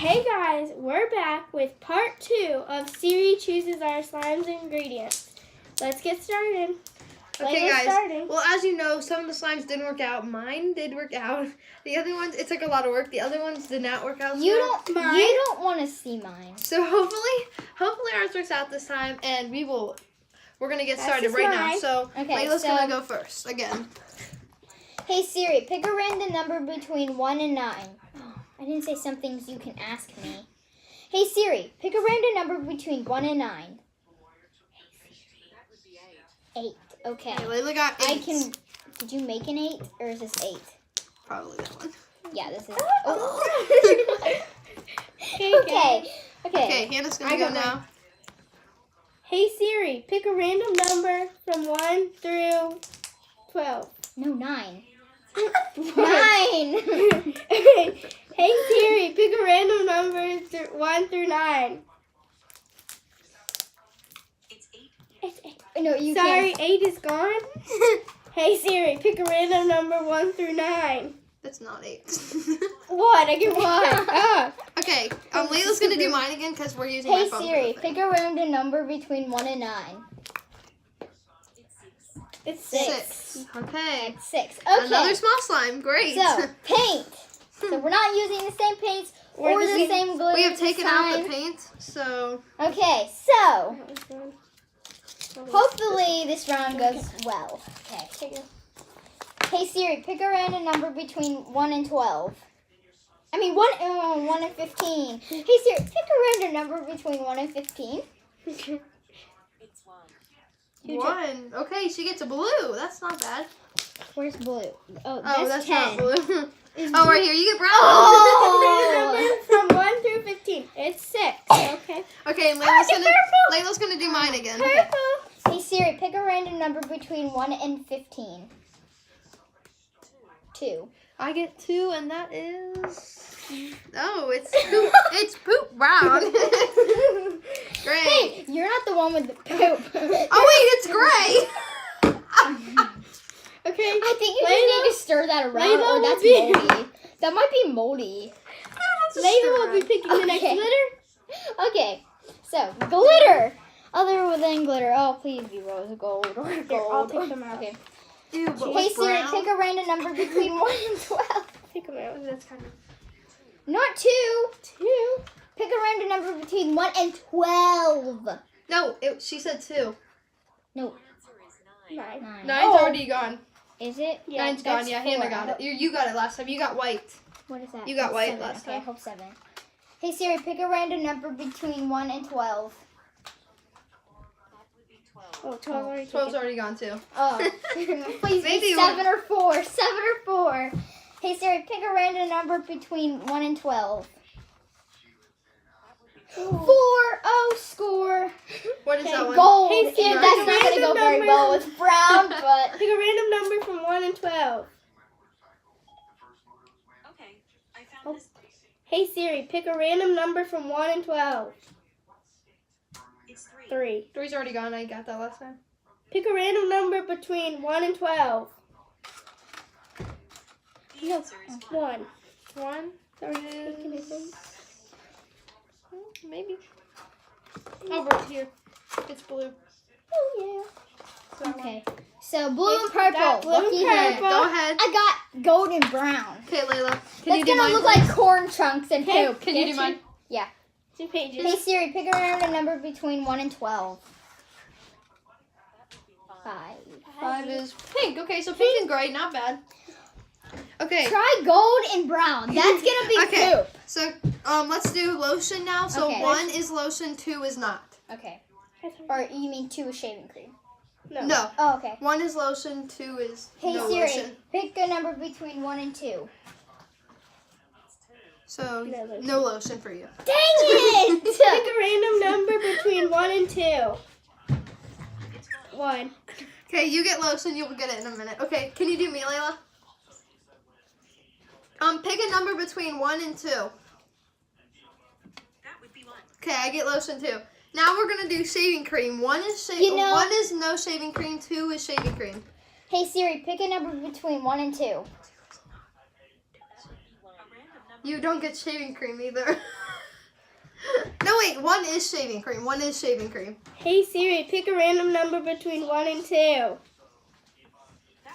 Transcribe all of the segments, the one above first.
Hey guys, we're back with part 2 of Siri chooses our slimes ingredients. Let's get started. Okay, guys. Well, as you know, some of the slimes didn't work out. Mine did work out. The other ones, it took a lot of work. The other ones did not work out. You don't want to see mine. So hopefully ours works out this time, and we're gonna get started right now. So Layla's gonna go first again. Hey Siri, pick a random number between 1 and 9. Oh, I didn't say some things you can ask me. Hey Siri, pick a random number between 1 and 9. 8. Okay. Layla got 8. Did you make an 8 or is this 8? Probably that one. Yeah, this is. Okay, Hannah's gonna go now. Hey Siri, pick a random number from 1 through 12. No, 9. 9. Hey Siri, pick a random number 1 through 9. It's 8. No, you Sorry, can't. 8 is gone. Hey Siri, pick a random number 1 through 9. That's not 8. What? I get 1. Okay, Layla's gonna do mine again because we're using my phone. Hey Siri, pick a random number between 1 and 9. It's 6. Okay. 6. Okay. Another small slime. Great. So, paint. So we're not using the same paints or the same glue. We have taken out time. the paint, so. Okay, so hopefully this round goes well. Okay. Hey Siri, pick a random number between 1 and 12. I mean 1 and 15. Hey Siri, pick a random number between 1 and 15. It's 1. Okay, she gets a blue. That's not bad. Where's blue? Oh, that's 10. not blue. Oh, right here. You get brown. Oh! From 1 through 15. It's 6. Okay. Okay, Layla's gonna do mine again. Purple. Hey Siri, pick a random number between 1 and 15. 2. I get 2, and that is. Oh, it's poop. It's poop brown. Great. Hey, you're not the one with the poop. Oh wait, it's gray. Okay. I think you just need to stir that around, or that's moldy. That might be moldy. Layla will be picking the next glitter. Okay, so glitter. Other than glitter. Oh, please be rose gold or gold. Here, I'll pick them out. Okay. Ew, but Hey what's Siri, brown? pick a random number between 1 and 12. Pick them out. That's kind of. Not 2. 2. Pick a random number between 1 and 12. No, she said 2. No. 9. 9. 9's already gone. Is it? Yeah, 9's gone. Yeah, 4. Hannah got it. You got it last time. You got white. What is that? You got white 7. last Okay, I time. hope 7. Hey Siri, pick a random number between 1 and 12. Oh, 12 already. 12's already gone too. Oh, please Maybe be 7 or 4. 7 or 4. Hey Siri, pick a random number between 1 and 12. 4. Oh, score. What is that one? Gold. Hey, Siri, Yeah, that's pick a not going to go random very number. well with brown, but... Pick a random number from 1 and 12. Okay, I found this. Hey Siri, pick a random number from 1 and 12. It's 3. 3. 3's already gone. I got that last time. Pick a random number between 1 and 12. The answer is 1. 1. Sorry, picking it. Maybe. Oh, right here. It's blue. Oh So Okay, so blue and purple. got blue and Lucky purple. hand. Go ahead. I got gold and brown. Okay, Layla. Can That's you do going to mine? look like corn chunks and Okay, poop. Can you do mine? Yeah. 2 pages. Hey Siri, pick a random number between 1 and 12. 5. 5 is pink. Okay, so pink and gray, not bad. Okay. Try gold and brown. That's gonna be Okay. poop. So let's do lotion now. So Okay. 1 is lotion, 2 is not. Okay. Or you mean 2 is shaving cream? No. Oh, okay. 1 is lotion, 2 is Hey no Siri, lotion. pick a number between 1 and 2. So No lotion. no lotion for you. Dang it! Pick a random number between 1 and 2. 1. Okay, you get lotion. You'll get it in a minute. Okay, can you do me, Layla? Pick a number between 1 and 2. That would be 1. Okay, I get lotion too. Now we're gonna do shaving cream. 1 is You know- 1 is no shaving cream. 2 is shaving cream. Hey Siri, pick a number between 1 and 2. A random number You don't get shaving cream either. No, wait. 1 is shaving cream. 1 is shaving cream. Hey Siri, pick a random number between 1 and 2. That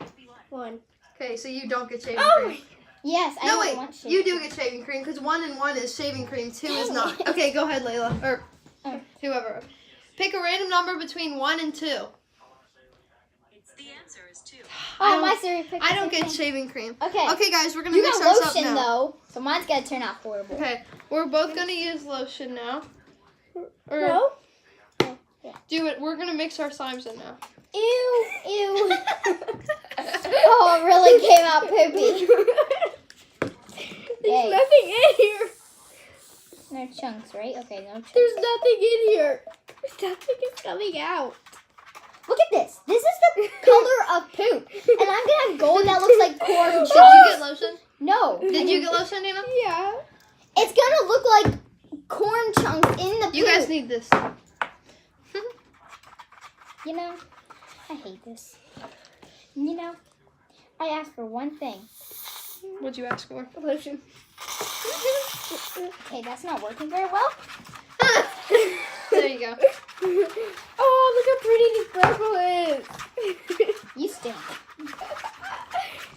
would be what? 1. Okay, so you don't get shaving Oh, cream. Yes, I No, don't wait. want shit. You do get shaving cream because 1 and 1 is shaving cream. 2 is not. Okay, go ahead, Layla. Or whoever. Pick a random number between 1 and 2. The answer is 2. Oh, my Siri picked I don't the get same shaving cream. thing. Okay. Okay, guys, we're gonna You mix got ours up lotion now. though, so mine's gonna turn out horrible. Okay, we're both gonna use lotion now. Or no. do it. We're gonna mix our slimes in now. Ew, ew. Oh, it really came out poopy. There's Hey. nothing in here. No chunks, right? Okay, no chunks. There's nothing in here. Nothing is coming out. Look at this. This is the color of poop. And I'm gonna have gold that looks like corn Did chunks. you get lotion? No. Did you get lotion, Nina? Yeah. It's gonna look like corn chunks in the poop. You guys need this. You know, I hate this. You know, I asked for one thing. What'd you ask for? Lotion. Okay, that's not working very well. There you go. Oh, look how pretty this purple is. You stink.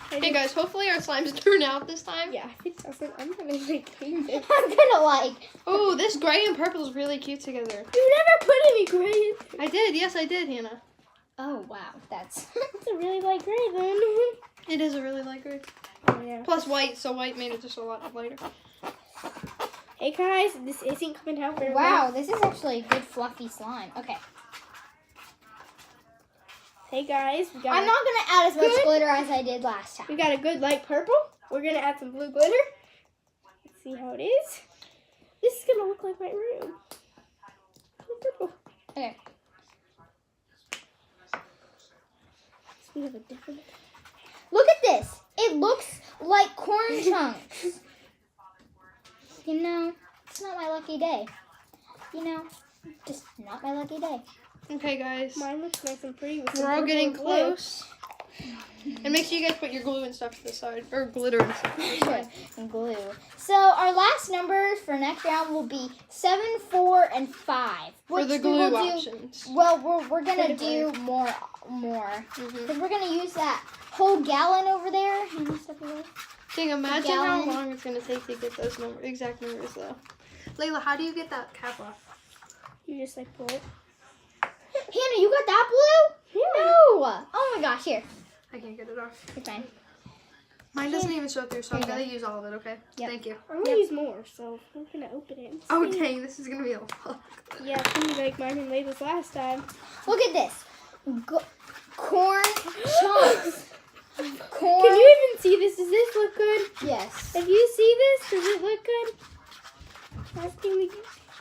Hey guys, hopefully our slimes turn out this time. Yeah, if it doesn't, I'm gonna like paint it. I'm gonna like. Oh, this gray and purple is really cute together. You never put any gray in. I did. Yes, I did, Hannah. Oh wow, that's. It's a really light gray then. It is a really light gray. Oh yeah. Plus white, so white made it just a lot lighter. Hey guys, this isn't coming out very Wow, this is actually a good fluffy slime. Okay. Hey guys, we got I'm not gonna add as much Good. glitter as I did last time. we got a good light purple. We're gonna add some blue glitter. Let's see how it is. This is gonna look like my room. Blue purple. Okay. So we have a different. Look at this. It looks like corn chunks. You know, it's not my lucky day. You know, just not my lucky day. Okay, guys. Mine looks nice and pretty. With We're some all purple getting and blue. close. And make sure you guys put your glue and stuff to the side. Or glitter and stuff to the side. And glue. So our last numbers for next round will be 7, 4, and 5. For the which we glue will do- options. Well, we're gonna Pretty do more. Mm-hmm. Because we're gonna use that whole gallon over there. Can you step away? Can you imagine how Gallon. long it's going to take to get those exact numbers, though? Layla, how do you get that cap off? You just like pull it. Hannah, you got that blue? Yeah. No! Oh my gosh, here. I can't get it off. You're fine. Mine doesn't even show through, so I'm Here you going to use all of it, okay? Yep. Thank you. I'm gonna use more, so I'm gonna open it. And Oh, see. dang, this is going to be a lot. Yeah, it's gonna be like mine and Layla's last time. Look at this. Corn chunks. Corn. Can you even see this? Does this look good? Yes. If you see this, does it look good? Asking the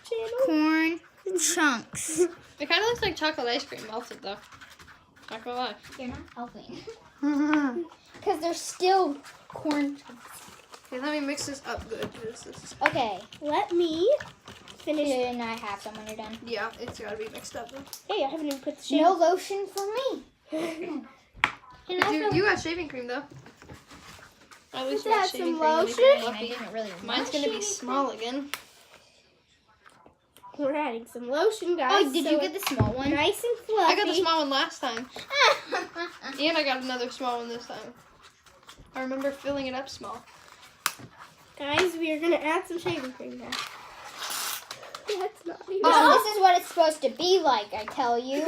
channel. Corn chunks. It kind of looks like chocolate ice cream melted, though. Not gonna lie. You're not helping. Because they're still corn chunks. Okay, let me mix this up good. 'Cause this is, Okay. Let me finish. And I have some when you're done. yeah, it's got to be mixed up, though. Hey, I haven't even put the No shell. lotion for me. And I You got shaving cream, though. At least Let's you got add some shaving cream. when you lotion. get I lucky. didn't really Mine's going to be small again. We're adding some lotion, guys. Oh, did so you get the small one? nice and fluffy? I got the small one last time. And I got another small one this time. I remember filling it up small. Guys, we are gonna add some shaving cream now. That's not even. No, this is what it's supposed to be like, I tell you.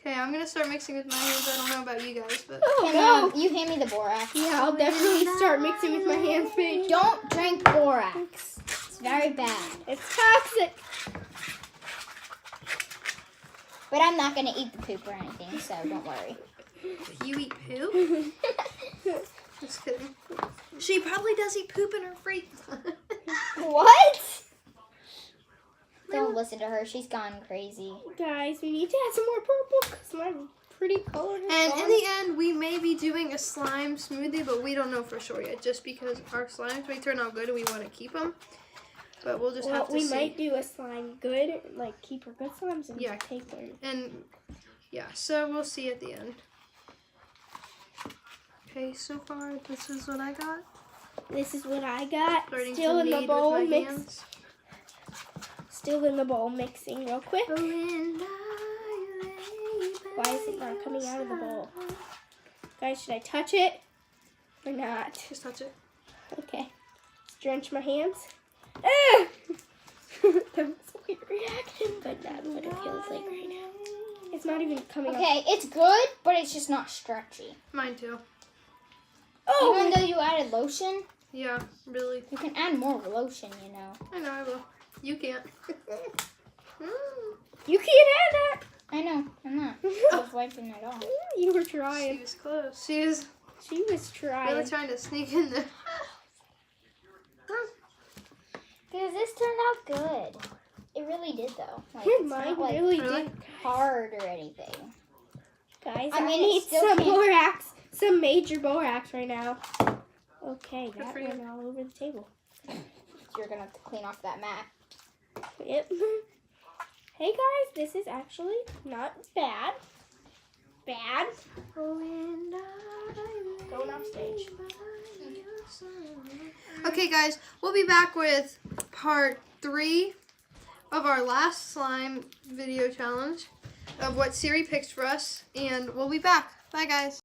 Okay, I'm going to start mixing with my hands. I don't know about you guys, but... Oh Hannah, no! you hand me the borax. Yeah, I'll definitely start mixing with my hands, Paige. Don't drink borax. It's very bad. It's toxic. But I'm not going to eat the poop or anything, so don't worry. You eat poop? Just kidding. She probably does eat poop in her freak. What? Don't listen to her. She's gone crazy. Guys, we need to add some more purple because my pretty color has And gone. in the end, we may be doing a slime smoothie, but we don't know for sure yet. Just because our slimes may turn out good and we want to keep them. But we'll just have to we see. might do a slime good, like keep our good slimes and Yeah. take one. And yeah, so we'll see at the end. Okay, so far this is what I got. This is what I got. Starting Still to in the knead bowl with my mix. hands. Still in the bowl mixing real quick. Oh, and I lay Why is it not coming out of the bowl? Guys, should I touch it or not? Just touch it. Okay. Let's drench my hands. Ah! That was a weird reaction, but that's what it feels like right now. It's not even coming out. Okay, it's good, but it's just not stretchy. Mine too. Oh, Even my- though you added lotion, Yeah, really. you can add more lotion, you know. I know, I will. You can't. you can't add that. I know, I'm not. I was wiping it off. You were She trying. was close. She was She was trying. really trying to sneak in there. Because this turned out good. It really did, though. Like, Mine it's not, like, really Really? did. hard or anything. Guys, I I mean, it need still some can't- borax. Some major borax right now. Okay, Good that for you. went all over the table. You're going to have to clean off that mat. Yep. Hey guys, this is actually not bad. Bad. Going off stage. Okay, guys, we'll be back with part 3 of our last slime video challenge of what Siri picked for us, and we'll be back. Bye, guys.